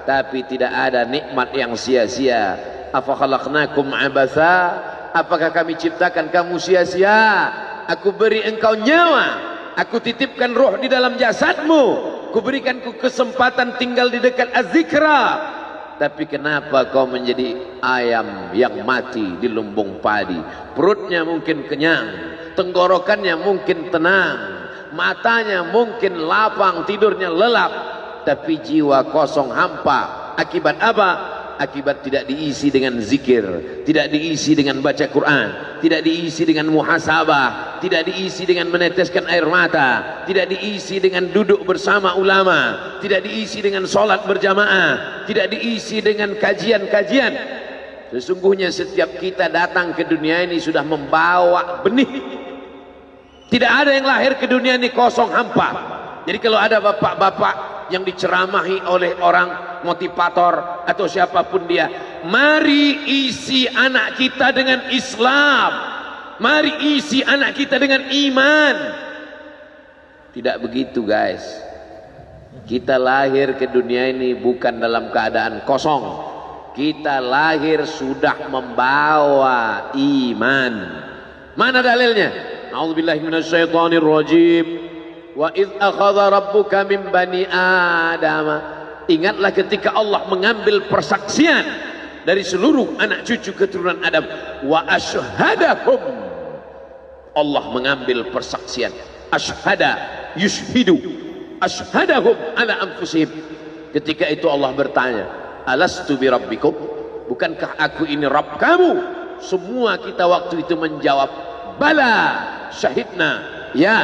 tapi tidak ada nikmat yang sia-sia. Afa khalaqnakum abatha, apakah kami ciptakan kamu sia-sia? Aku beri engkau nyawa, aku titipkan roh di dalam jasadmu, kuberikan kesempatan tinggal di dekat az-zikra, tapi kenapa kau menjadi ayam yang mati di lumbung padi? Perutnya mungkin kenyang, tenggorokannya mungkin tenang, matanya mungkin lapang, tidurnya lelap, tapi jiwa kosong hampa. Akibat apa? Akibat tidak diisi dengan zikir, tidak diisi dengan baca Quran, tidak diisi dengan muhasabah, tidak diisi dengan meneteskan air mata, tidak diisi dengan duduk bersama ulama, tidak diisi dengan sholat berjamaah, tidak diisi dengan kajian-kajian. Sesungguhnya setiap kita datang ke dunia ini sudah membawa benih. Tidak ada yang lahir ke dunia ini kosong hampa. Jadi kalau ada bapak-bapak yang diceramahi oleh orang motivator atau siapapun dia, mari isi anak kita dengan Islam, mari isi anak kita dengan iman. Tidak begitu guys. Kita lahir ke dunia ini bukan dalam keadaan kosong. Kita lahir sudah membawa iman. Mana dalilnya? A'udzubillahi minasyaitonirrajim. Wa idz akhadha rabbuka min bani Adam. Ingatlah ketika Allah mengambil persaksian dari seluruh anak cucu keturunan Adam. Wa ashhadahum. Allah mengambil persaksian. Ashhada yushhidu. Ashhadahum ala anfusihim. Ketika itu Allah bertanya, alastu bi rabbikum? Bukankah aku ini Rabb kamu? Semua kita waktu itu menjawab, bala syahidna. Ya,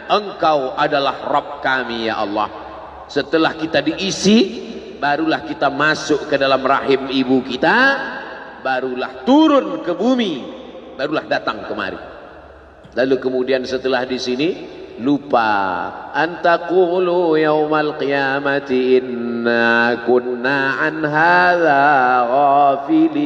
engkau adalah Rabb kami ya Allah. Setelah kita diisi, barulah kita masuk ke dalam rahim ibu kita, barulah turun ke bumi, barulah datang kemari. Lalu kemudian setelah di sini lupa, antaqulu yaumal qiyamati inna kunna an hadza ghafilin.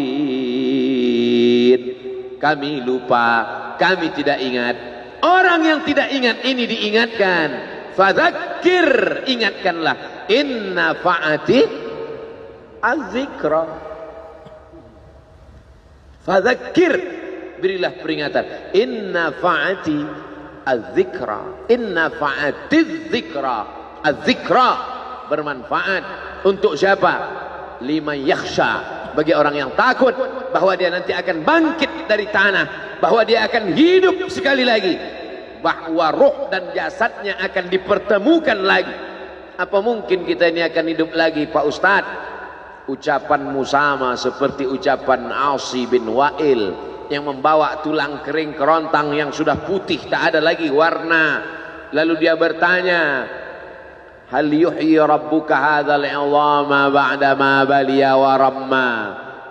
Kami lupa, kami tidak ingat. Orang yang tidak ingat ini diingatkan. Fadzakir, ingatkanlah. Inna fa'ati az-zikra. Fadzakir, berilah peringatan. Inna fa'ati az-zikra. Inna fa'ati az-zikra. Az-zikra bermanfaat untuk siapa? Liman yakhsha, bagi orang yang takut bahwa dia nanti akan bangkit dari tanah, bahwa dia akan hidup sekali lagi, bahwa roh dan jasadnya akan dipertemukan lagi. Apa mungkin kita ini akan hidup lagi Pak Ustadz? Ucapanmu sama seperti ucapan Asi bin Wa'il yang membawa tulang kering kerontang yang sudah putih, tak ada lagi warna. Lalu dia bertanya, hal yuhyi rabbuka hadzal 'idhama ba'da ma baliya wa ramma?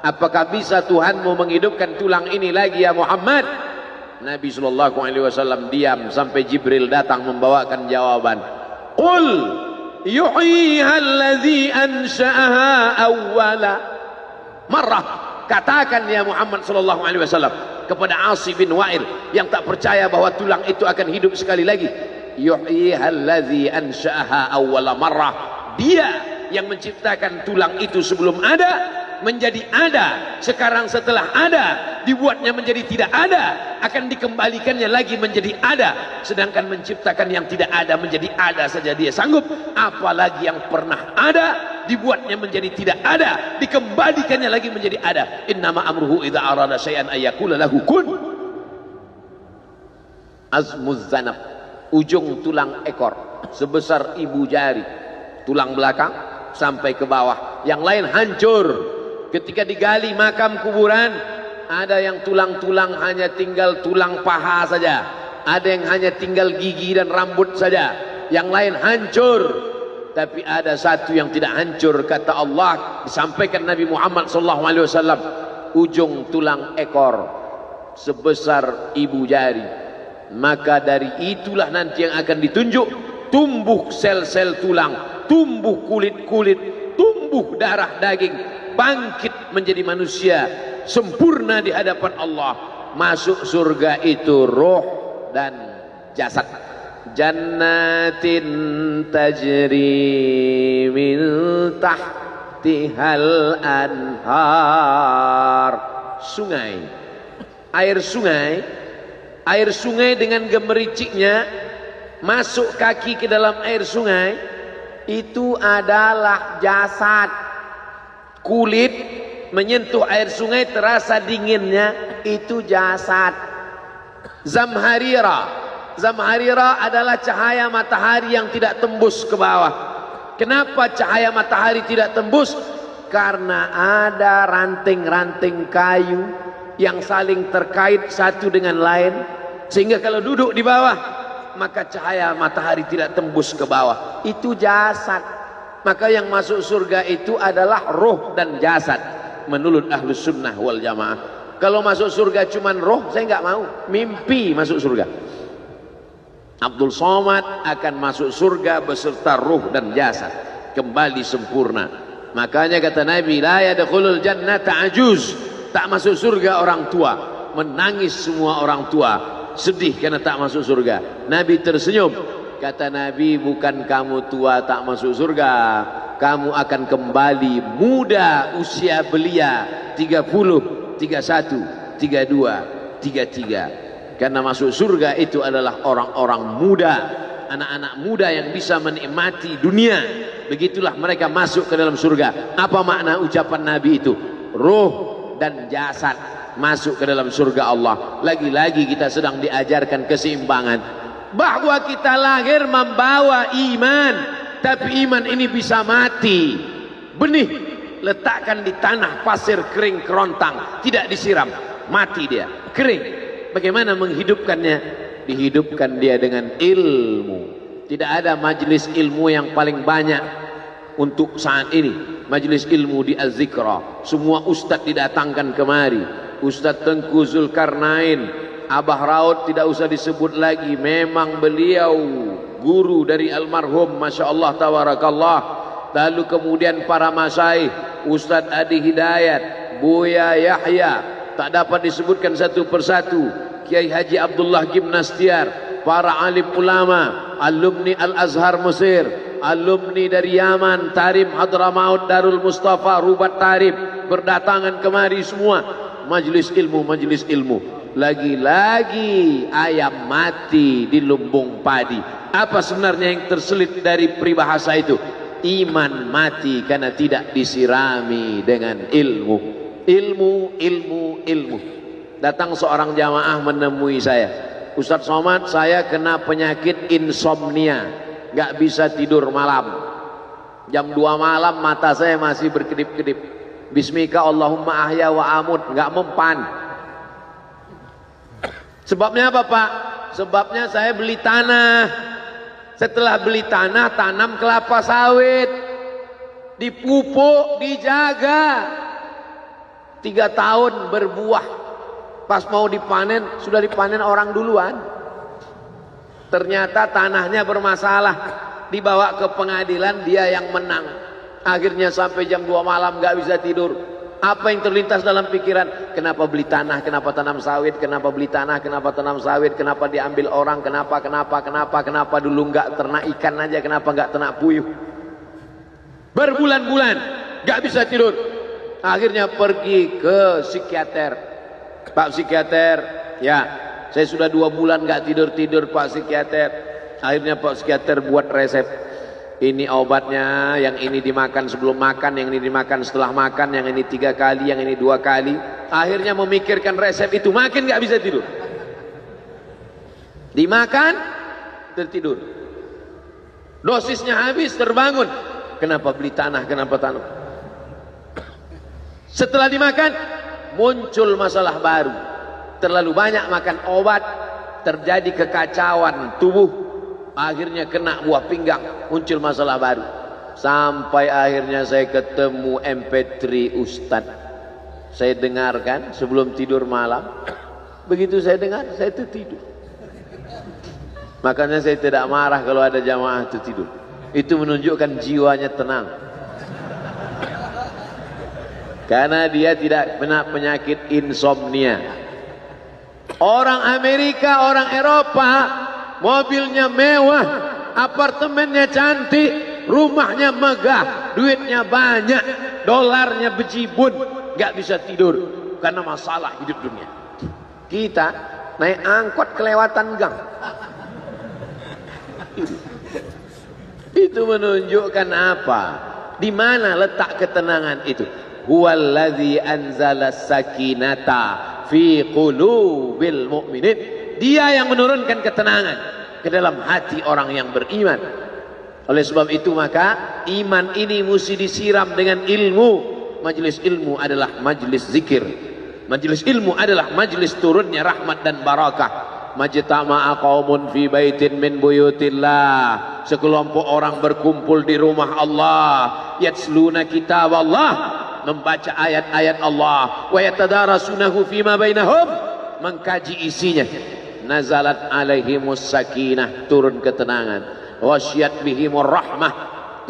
Apakah bisa Tuhanmu menghidupkan tulang ini lagi ya Muhammad? Nabi sallallahu alaihi wasallam diam sampai Jibril datang membawakan jawaban. Qul yuhyiha allazi ansha'aha awwala marrah. Katakan ya Muhammad sallallahu alaihi wasallam kepada Asi bin Wa'il yang tak percaya bahwa tulang itu akan hidup sekali lagi. Yuhyiha allazi ansha'aha awwala marrah. Dia yang menciptakan tulang itu sebelum ada menjadi ada, sekarang setelah ada dibuatnya menjadi tidak ada, akan dikembalikannya lagi menjadi ada. Sedangkan menciptakan yang tidak ada menjadi ada saja dia sanggup, apalagi yang pernah ada dibuatnya menjadi tidak ada, dikembalikannya lagi menjadi ada. Innama amruhu idza arada syai'an ayyakula lahu kun. Azmuz zanab, ujung tulang ekor sebesar ibu jari, tulang belakang sampai ke bawah, yang lain hancur. Ketika digali makam kuburan, ada yang tulang-tulang hanya tinggal tulang paha saja, ada yang hanya tinggal gigi dan rambut saja, yang lain hancur. Tapi ada satu yang tidak hancur, kata Allah, disampaikan Nabi Muhammad SAW, ujung tulang ekor sebesar ibu jari. Maka dari itulah nanti yang akan ditunjuk, tumbuh sel-sel tulang, tumbuh kulit-kulit, tumbuh darah daging, bangkit menjadi manusia sempurna di hadapan Allah. Masuk surga itu roh dan jasad. Jannatin tajri min tahtihal anhar. Sungai, air sungai dengan gemericiknya masuk kaki ke dalam air sungai, itu adalah jasad. Kulit menyentuh air sungai terasa dinginnya, itu jasad. Zamharira adalah cahaya matahari yang tidak tembus ke bawah. Kenapa cahaya matahari tidak tembus? Karena ada ranting-ranting kayu yang saling terkait satu dengan lain, sehingga kalau duduk di bawah maka cahaya matahari tidak tembus ke bawah. Itu jasad. Maka yang masuk surga itu adalah roh dan jasad menurut Ahlus Sunnah wal Jamaah. Kalau masuk surga cuman roh, saya nggak mau. Mimpi masuk surga. Abdul Somad akan masuk surga beserta roh dan jasad, kembali sempurna. Makanya kata Nabi, la yadkhulul jannata ajuz, tak masuk surga orang tua. Menangis semua orang tua, sedih karena tak masuk surga. Nabi tersenyum, kata Nabi, bukan kamu tua tak masuk surga, kamu akan kembali muda usia belia 30, 31, 32, 33. Karena masuk surga itu adalah orang-orang muda, anak-anak muda yang bisa menikmati dunia. Begitulah mereka masuk ke dalam surga. Apa makna ucapan Nabi itu? Ruh dan jasad masuk ke dalam surga Allah. Lagi-lagi kita sedang diajarkan keseimbangan, bahwa kita lahir membawa iman, tapi iman ini bisa mati. Benih letakkan di tanah pasir kering kerontang, tidak disiram, mati dia, kering. Bagaimana menghidupkannya? Dihidupkan dia dengan ilmu. Tidak ada majelis ilmu yang paling banyak untuk saat ini. Majelis ilmu di Az-Zikra. Semua ustadz didatangkan kemari. Ustadz Tengku Zulkarnain, Abah Raud tidak usah disebut lagi. Memang beliau guru dari almarhum, Masya Allah tabarakallah. Lalu kemudian para masyaikh, Ustadz Adi Hidayat, Buya Yahya, tak dapat disebutkan satu persatu. Kiai Haji Abdullah Gimnastiar, para alim ulama, alumni Al-Azhar Mesir, alumni dari Yaman, Tarim Hadramaut, Darul Mustafa, Rubat Tarib, berdatangan kemari semua. Majelis ilmu, majelis ilmu. Lagi-lagi ayam mati di lumbung padi. Apa sebenarnya yang terselit dari peribahasa itu? Iman mati karena tidak disirami dengan ilmu. Ilmu, ilmu, ilmu. Datang seorang jamaah menemui saya, Ustadz Somad, saya kena penyakit insomnia, gak bisa tidur malam. Jam 2 malam mata saya masih berkedip-kedip. Bismika Allahumma ahya wa amut, gak mempan. Sebabnya apa Pak? Sebabnya saya beli tanah. Setelah beli tanah, tanam kelapa sawit, dipupuk, dijaga, 3 tahun berbuah. Pas mau dipanen, sudah dipanen orang duluan. Ternyata tanahnya bermasalah, dibawa ke pengadilan, dia yang menang. Akhirnya sampai jam 2 malam gak bisa tidur. Apa yang terlintas dalam pikiran? Kenapa beli tanah, kenapa tanam sawit, kenapa beli tanah, kenapa tanam sawit, kenapa diambil orang, kenapa dulu gak ternak ikan aja, kenapa gak ternak puyuh. Berbulan-bulan gak bisa tidur. Akhirnya pergi ke psikiater. Pak psikiater, ya saya sudah 2 bulan gak tidur-tidur Pak psikiater. Akhirnya Pak psikiater buat resep. Ini obatnya, yang ini dimakan sebelum makan, yang ini dimakan setelah makan, yang ini 3 kali, yang ini 2 kali. Akhirnya memikirkan resep itu, makin gak bisa tidur. Dimakan, tertidur. Dosisnya habis, terbangun. Kenapa beli tanah, kenapa tanam? Setelah dimakan, muncul masalah baru. Terlalu banyak makan obat, terjadi kekacauan tubuh. Akhirnya kena buah pinggang, muncul masalah baru. Sampai akhirnya saya ketemu MP3 Ustadz. Saya dengarkan sebelum tidur malam. Begitu saya dengar, saya tertidur. Makanya saya tidak marah kalau ada jamaah tertidur. Itu menunjukkan jiwanya tenang. Karena dia tidak kena penyakit insomnia. Orang Amerika, orang Eropa, mobilnya mewah, apartemennya cantik, rumahnya megah, duitnya banyak, dolarnya bejibun, nggak bisa tidur karena masalah hidup dunia. Kita naik angkot kelewatan gang. Itu menunjukkan apa? Di mana letak ketenangan itu? Huwallazi anzala sakinata fi qulubil mu'minin. Dia yang menurunkan ketenangan ke dalam hati orang yang beriman. Oleh sebab itu maka iman ini mesti disiram dengan ilmu. Majelis ilmu adalah majelis zikir. Majelis ilmu adalah majelis turunnya rahmat dan barakah. Majtama'a qaumun fi baitin min buyutillah. Sekelompok orang berkumpul di rumah Allah, yatsluna kitab Allah, membaca ayat-ayat Allah, wa yatadarasunahu fima bainahum, mengkaji isinya. Nazalat alaihimus sakinah, turun ketenangan. Wasyat bihimur rahmah,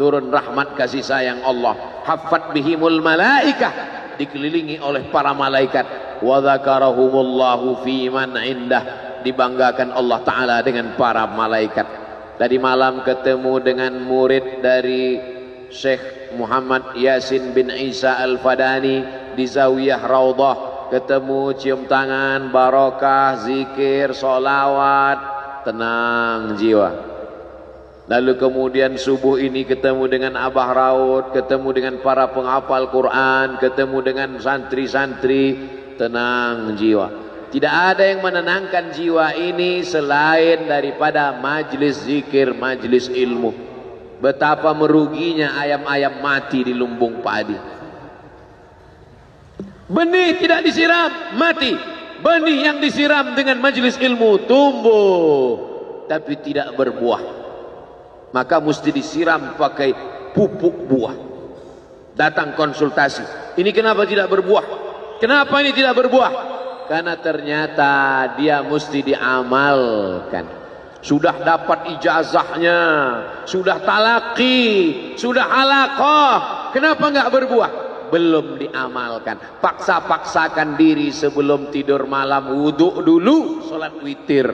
turun rahmat kasih sayang Allah. Haffat bihimul malaikah, dikelilingi oleh para malaikat. Wa dzakarahumullahu fi man indah, dibanggakan Allah Ta'ala dengan para malaikat. Tadi malam ketemu dengan murid dari Syekh Muhammad Yasin bin Isa Al-Fadani di Zawiyah Raudhah. Ketemu, cium tangan, barokah, zikir, sholawat, tenang jiwa. Lalu kemudian subuh ini ketemu dengan Abah Raud, ketemu dengan para penghafal Quran, ketemu dengan santri-santri, tenang jiwa. Tidak ada yang menenangkan jiwa ini selain daripada majlis zikir, majlis ilmu. Betapa meruginya ayam-ayam mati di lumbung padi. Benih tidak disiram, mati. Benih yang disiram dengan majlis ilmu tumbuh, tapi tidak berbuah. Maka mesti disiram pakai pupuk buah. Datang konsultasi. Ini kenapa tidak berbuah? Kenapa ini tidak berbuah? Karena ternyata dia mesti diamalkan. Sudah dapat ijazahnya, sudah talaqi, sudah halaqah, kenapa enggak berbuah? Belum diamalkan. Paksa-paksakan diri sebelum tidur malam, wudhu dulu, sholat witir.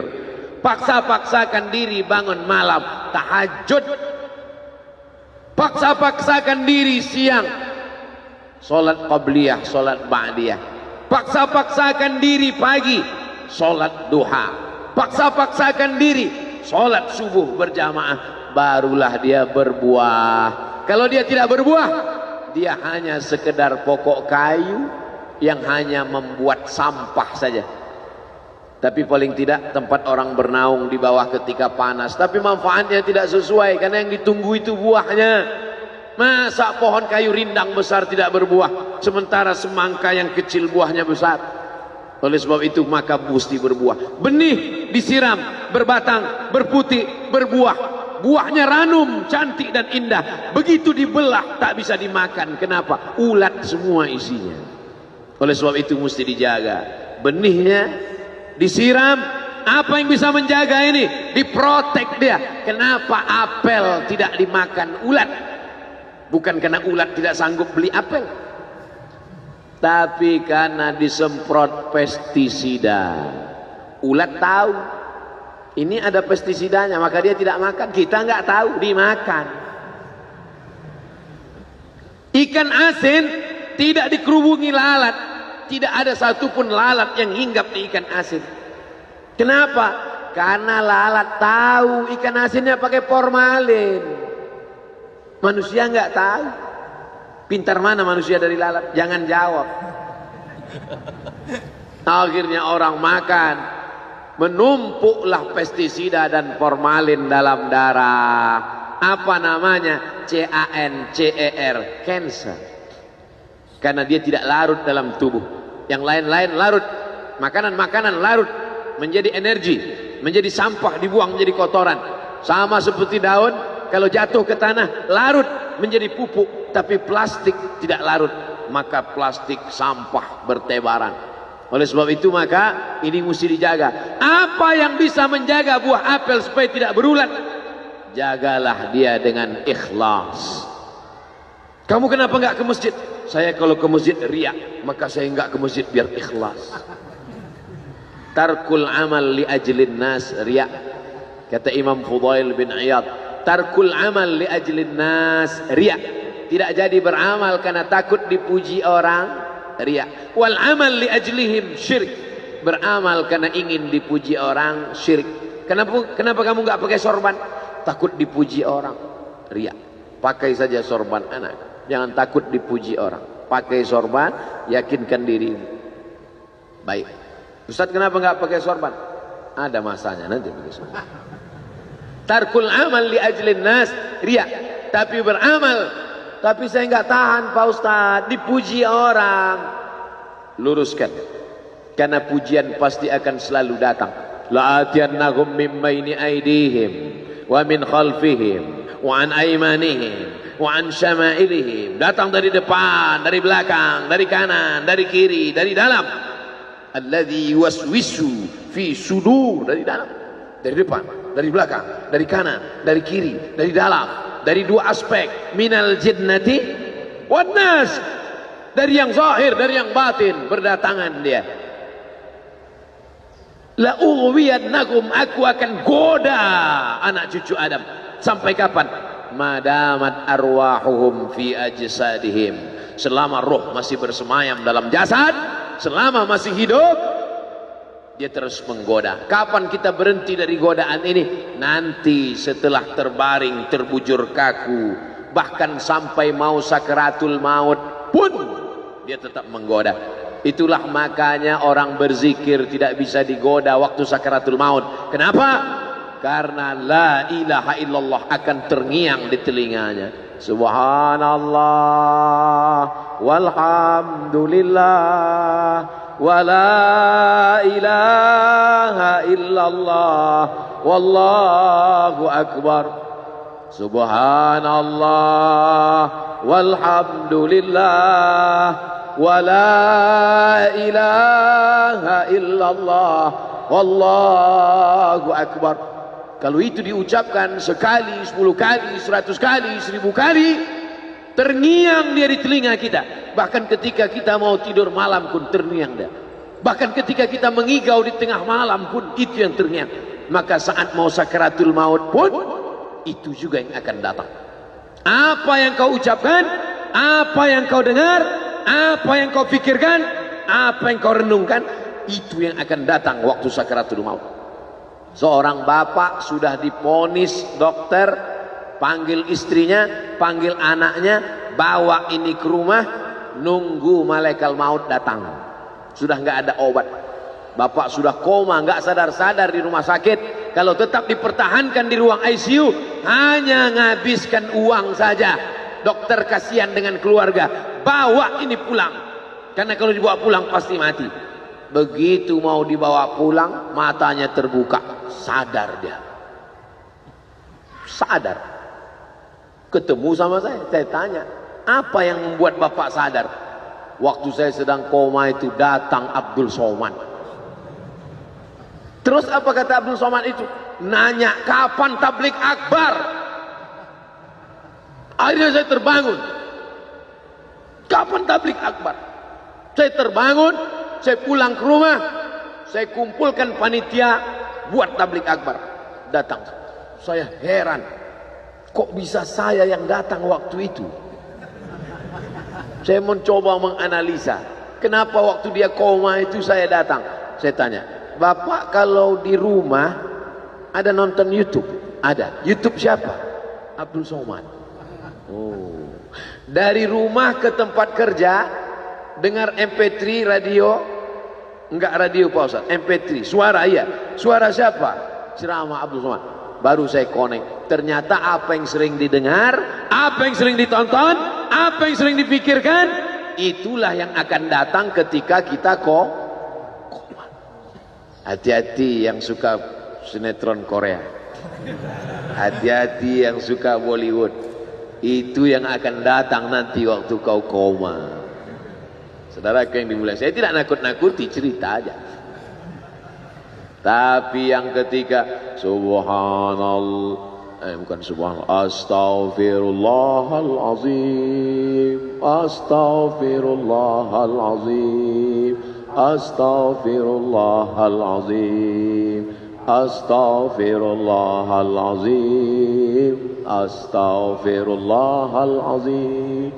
Paksa-paksakan diri bangun malam, tahajud. Paksa-paksakan diri siang, sholat qabliyah, sholat ba'diyah. Paksa-paksakan diri pagi, sholat duha. Paksa-paksakan diri, sholat subuh berjamaah. Barulah dia berbuah. Kalau dia tidak berbuah, dia hanya sekedar pokok kayu yang hanya membuat sampah saja. Tapi paling tidak tempat orang bernaung di bawah ketika panas. Tapi manfaatnya tidak sesuai karena yang ditunggu itu buahnya. Masa pohon kayu rindang besar tidak berbuah, sementara semangka yang kecil buahnya besar. Oleh sebab itu maka mesti berbuah. Benih disiram, berbatang, berputih, berbuah. Buahnya ranum, cantik dan indah. Begitu dibelah tak bisa dimakan. Kenapa? Ulat semua isinya. Oleh sebab itu mesti dijaga. Benihnya disiram. Apa yang bisa menjaga ini? Diprotek dia. Kenapa apel tidak dimakan ulat? Bukan karena ulat tidak sanggup beli apel, tapi karena disemprot pestisida. Ulat tahu ini ada pestisidanya, maka dia tidak makan. Kita nggak tahu, dimakan. Ikan asin tidak dikerubungi lalat. Tidak ada satupun lalat yang hinggap di ikan asin. Kenapa? Karena lalat tahu ikan asinnya pakai formalin. Manusia nggak tahu. Pintar mana manusia dari lalat? Jangan jawab. Akhirnya orang makan, menumpuklah pestisida dan formalin dalam darah. Apa namanya? CANCER, cancer. Karena dia tidak larut dalam tubuh. Yang lain-lain larut. Makanan-makanan larut menjadi energi, menjadi sampah, dibuang menjadi kotoran. Sama seperti daun, kalau jatuh ke tanah larut menjadi pupuk, tapi plastik tidak larut, maka plastik sampah bertebaran. Oleh sebab itu maka ini mesti dijaga. Apa yang bisa menjaga buah apel supaya tidak berulat? Jagalah dia dengan ikhlas. Kamu kenapa enggak ke masjid? Saya kalau ke masjid riak, maka saya enggak ke masjid biar ikhlas. Tarkul amal li ajlin nas riak. Kata Imam Fudail bin Iyad, tarkul amal li ajlin nas riya. tidak jadi beramal karena takut dipuji orang, riya. Wal amal li ajlihim syirik, beramal karena ingin dipuji orang, syirik. Kenapa kamu nggak pakai sorban? Takut dipuji orang, riya. Pakai saja sorban anak, jangan takut dipuji orang. Pakai sorban, yakinkan dirimu. Baik, Ustaz kenapa nggak pakai sorban? Ada masanya nanti pakai sorban. Tarkul amal li ajlin nas, riya. Tapi beramal, tapi saya nggak tahan Pak Ustaz, dipuji orang. Luruskan, karena pujian pasti akan selalu datang. La'atiyannahum min baini aydihim wa min khalfihim wa an aymanihim wa an syama'ilihim. Datang dari depan, dari belakang, dari kanan, dari kiri, dari dalam. Alladzi yuwaswisu fi sudur, dari dalam, dari depan, dari belakang, dari kanan, dari kiri, dari dalam. Dari dua aspek, minal jinnati wan nas, dari yang zahir, dari yang batin, berdatangan dia. La ughwiyannahum, aku akan goda anak cucu Adam. Sampai kapan? Madamat arwahuhum fi ajsadihim, selama roh masih bersemayam dalam jasad, selama masih hidup, dia terus menggoda. Kapan kita berhenti dari godaan ini? Nanti setelah terbaring, terbujur kaku, bahkan sampai mau sakaratul maut pun dia tetap menggoda. Itulah makanya orang berzikir tidak bisa digoda waktu sakaratul maut. Kenapa? Karena la ilaha illallah akan terngiang di telinganya. Subhanallah walhamdulillah wa la ilaha illallah wallahu akbar. Subhanallah walhamdulillah wa la ilaha illallah wallahu akbar. Kalau itu diucapkan sekali, 10 kali, 100 kali, 1000 kali, terngiang dia di telinga kita. Bahkan ketika kita mau tidur malam pun terngiang dia. Bahkan ketika kita mengigau di tengah malam pun itu yang terngiang. Maka saat mau sakaratul maut pun itu juga yang akan datang. Apa yang kau ucapkan, apa yang kau dengar, apa yang kau pikirkan, apa yang kau renungkan, itu yang akan datang waktu sakaratul maut. Seorang bapak sudah diponis dokter, panggil istrinya, panggil anaknya, bawa ini ke rumah, nunggu malaikat maut datang. Sudah nggak ada obat. Bapak sudah koma, nggak sadar-sadar di rumah sakit. Kalau tetap dipertahankan di ruang ICU, hanya ngabiskan uang saja. Dokter kasihan dengan keluarga, bawa ini pulang. Karena kalau dibawa pulang pasti mati. Begitu mau dibawa pulang, matanya terbuka, sadar dia. Sadar. Ketemu sama saya tanya, apa yang membuat bapak sadar? Waktu saya sedang koma itu datang Abdul Somad. Terus apa kata Abdul Somad itu? Nanya kapan tablik akbar. Akhirnya saya terbangun. Kapan tablik akbar? Saya terbangun, saya pulang ke rumah, saya kumpulkan panitia buat tablik akbar. Datang. Saya heran, kok bisa saya yang datang waktu itu? Saya mencoba menganalisa, kenapa waktu dia koma itu saya datang. Saya tanya, Bapak kalau di rumah ada nonton YouTube? Ada. YouTube siapa? Abdul Somad. Oh. Dari rumah ke tempat kerja, dengar MP3 radio, enggak radio Pak Ustaz, MP3, suara iya. Suara siapa? Ceramah Abdul Somad. Baru saya connect. Ternyata apa yang sering didengar, apa yang sering ditonton, apa yang sering dipikirkan, itulah yang akan datang ketika kita koma. Hati-hati yang suka sinetron Korea. Hati-hati yang suka Bollywood. Itu yang akan datang nanti waktu kau koma. Saudara yang dimuliakan, saya tidak nakut-nakuti, cerita aja. Tapi yang ketiga, subhanallah, bukan subhanallah, astaghfirullahalazim, astaghfirullahalazim, astaghfirullahalazim, astaghfirullahalazim, astaghfirullahalazim.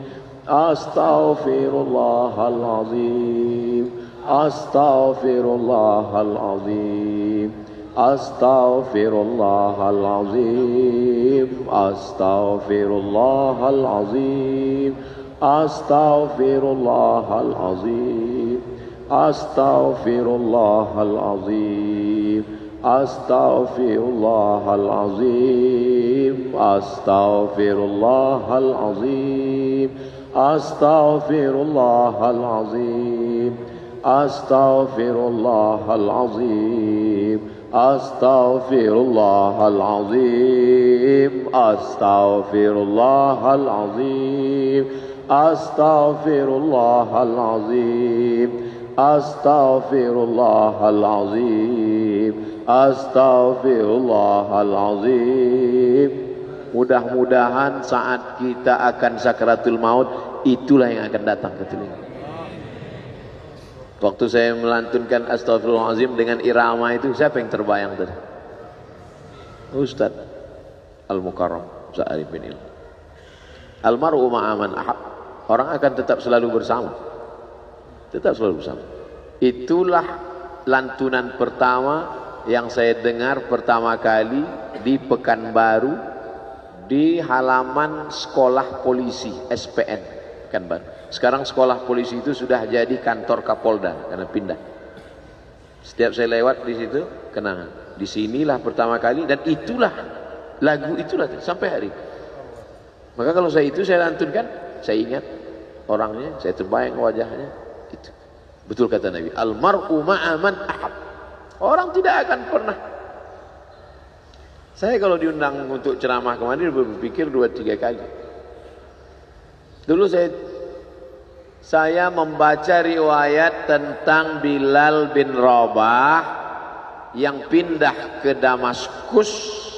Astaghfirullahal azim. Astaghfirullahal azim. Astaghfirullahal azim. Astaghfirullahal azim. Astaghfirullahal azim. Astaghfirullahal azim. Astaghfirullahal azim. Astaghfirullahal azim. Astaghfirullahal azim. Astaghfirullahal azim. Astaghfirullahal azim. Astaghfirullahal azim. Astaghfirullahal azim. Astaghfirullahal azim. Astaghfirullahal azim. Mudah-mudahan saat kita akan sakaratul maut, itulah yang akan datang ke telinga. Waktu saya melantunkan Astaghfirullahalazim dengan irama itu, siapa yang terbayang tadi? Ustaz Al-Mukarram Sa'arif bin Il. Almar'u ma'aman ahab. Orang akan tetap selalu bersama. Tetap selalu bersama. Itulah lantunan pertama yang saya dengar pertama kali di Pekanbaru, di halaman sekolah polisi SPN Pekanbaru. Sekarang sekolah polisi itu sudah jadi kantor Kapolda karena pindah. Setiap saya lewat di situ, kenangan. Di sinilah pertama kali, dan itulah lagu itulah sampai hari ini. Maka kalau saya lantunkan, saya ingat orangnya, saya terbayang wajahnya. Itu betul kata Nabi, almar'u ma'aman ahab. Orang tidak akan pernah. Saya kalau diundang untuk ceramah kemarin berpikir 2-3 kali. Dulu saya membaca riwayat tentang Bilal bin Rabah yang pindah ke Damaskus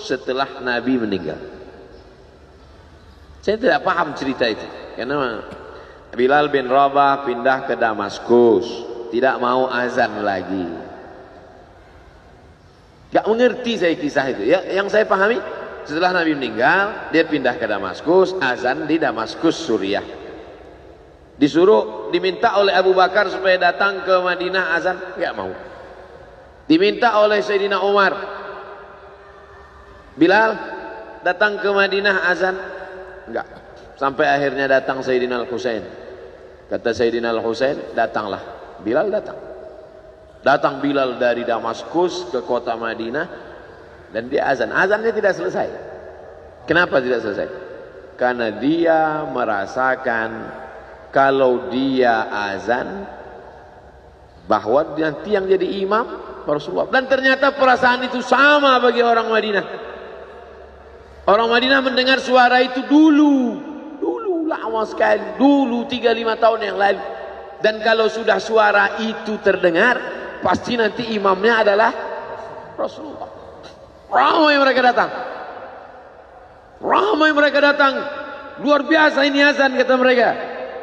setelah Nabi meninggal. Saya tidak paham cerita itu, karena Bilal bin Rabah pindah ke Damaskus, tidak mau azan lagi. Gak mengerti saya kisah itu. Yang saya pahami, setelah Nabi meninggal, dia pindah ke Damaskus, azan di Damaskus, Suriah. Diminta oleh Abu Bakar supaya datang ke Madinah azan, gak mau. Diminta oleh Sayyidina Umar, Bilal datang ke Madinah azan, enggak. Sampai akhirnya datang Sayyidina Al-Husain. Kata Sayyidina Al-Husain, datanglah. Bilal datang. Datang Bilal dari Damaskus ke kota Madinah, dan dia azan. Azannya tidak selesai. Kenapa tidak selesai? Karena dia merasakan kalau dia azan, bahwa nanti yang jadi imam Rasulullah. Dan ternyata perasaan itu sama bagi orang Madinah. Orang Madinah mendengar suara itu dulu lama sekali, dulu 3-5 tahun yang lalu. Dan kalau sudah suara itu terdengar, pasti nanti imamnya adalah Rasulullah. Ramai mereka datang. Luar biasa ini azan, kata mereka.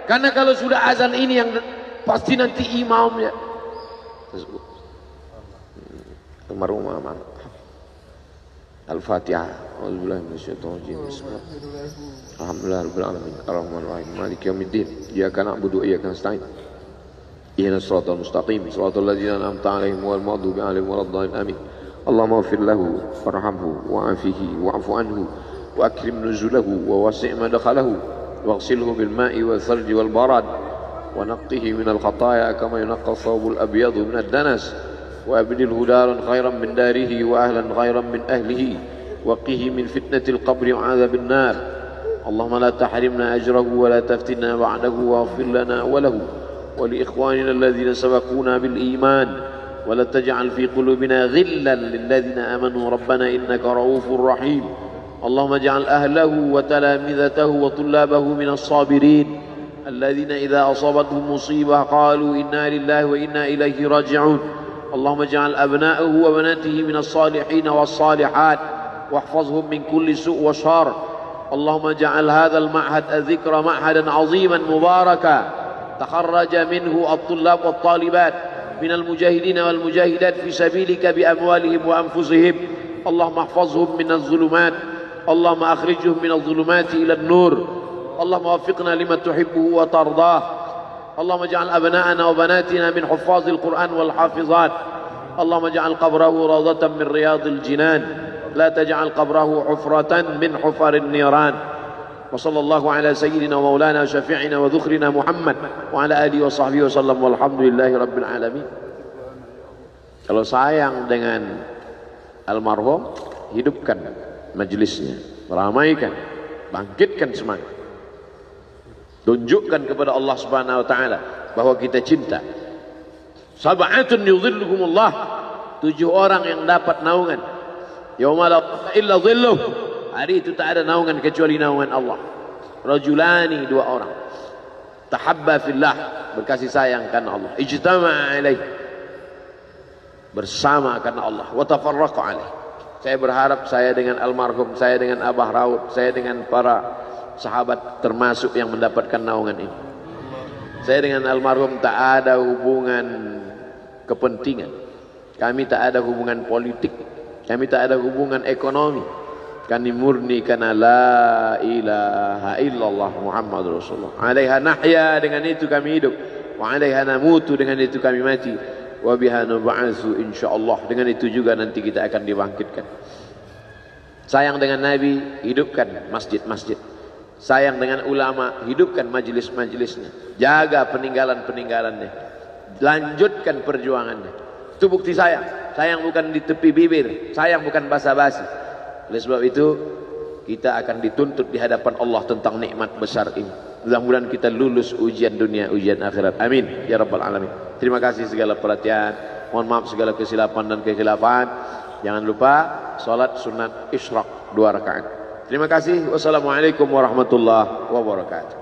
Karena kalau sudah azan ini yang pasti nanti imamnya. Al-Fatihah. A'udzubillahi minasyaitonir rajim. Alhamdulillahirabbil alamin. Arrahmanir rahim. Maliki yaumiddin. Iyyaka na'budu wa iyyaka nasta'in. Ihdinas siratal mustaqim. Shiratal ladzina an'amta 'alaihim ghairil maghdubi 'alaihim waladdallin. Amin. Allahumma ighfir lahu warhamhu wa'afihi wa'fu anhu wa akrim nuzulahu wa wasi' madkhalahu waghsilhu bil ma'i wal thalji wal barad wa naqqihi minal khataaya kama yunqqa ath-thawbul abyadu minad danas wa abdilhu daran khairan min darihi wa ahlan khairan min ahlihi wa qihi min fitnatil qabri wa 'adzabil nar. Allahumma la tahrimna ajrahu wa la taftinna ba'dahu waghfir lana wa lahu wa li ikhwanina alladhina sabaquna bil iman wa la taj'al fi qulubina ghillan lil ladzina amanu rabbana innaka ra'ufur rahim. Allahumma ij'al ahlahu wa talamidatahu wa tullabahu minas sabirin alladhina idza asabatuhum musibah qalu inna lillahi wa inna ilaihi raji'un. Allahumma ij'al abna'ahu wa banatihi minas salihin was salihat واحفظهم من كل سوء وشر. اللهم اجعل هذا المعهد الذكر معهدا عظيما مباركا تخرج منه الطلاب والطالبات من المجاهدين والمجاهدات في سبيلك بأموالهم وأنفسهم. اللهم احفظهم من الظلمات، اللهم أخرجهم من الظلمات إلى النور، اللهم وفقنا لما تحبه وترضاه اللهم اجعل أبناءنا وبناتنا من حفاظ القرآن والحافظات اللهم اجعل قبره روضة من رياض الجنان لا تجعل قبره حفرة من حفر النيران وصلى الله على سيدنا ومولانا وشفيعنا وذخرنا محمد وعلى آله وصحبه وسلم والحمد لله رب العالمين. Kalau sayang dengan almarhum, hidupkan majelisnya, ramaikan, bangkitkan semangat, tunjukkan kepada Allah Subhanahu wa taala bahwa kita cinta. Sab'atun yudhilluhumullah, 7 orang yang dapat naungan. Yauma la illa dhilluh, hari itu tak ada naungan kecuali naungan Allah. Rajulani, 2 orang. Tahabba fillah, berkasih sayang karena Allah. Ijtama'a alaih, bersama karena Allah. Wa tafarraqa alaih. Saya berharap saya dengan almarhum, saya dengan Abah Raud, saya dengan para sahabat termasuk yang mendapatkan naungan ini. Saya dengan almarhum tak ada hubungan kepentingan. Kami tak ada hubungan politik. Kami tak ada hubungan ekonomi. Kami murni karena la ilaha illallah Muhammad Rasulullah. Alaiha nahya, dengan itu kami hidup. Wa alaiha namutu, dengan itu kami mati. Wa biha nub'atsu insyaallah, dengan itu juga nanti kita akan dibangkitkan. Sayang dengan Nabi, hidupkan masjid-masjid. Sayang dengan ulama, hidupkan majelis-majelisnya. Jaga peninggalan-peninggalannya. Lanjutkan perjuangannya. Itu bukti sayang. Sayang bukan di tepi bibir, sayang bukan basa-basi. Oleh sebab itu kita akan dituntut di hadapan Allah tentang nikmat besar ini. Mudah-mudahan kita lulus ujian dunia, ujian akhirat. Amin ya rabbal alamin. Terima kasih segala perhatian. Mohon maaf segala kesilapan dan kekhilafan. Jangan lupa salat sunat isyraq 2 rakaat. Terima kasih. Wassalamualaikum warahmatullahi wabarakatuh.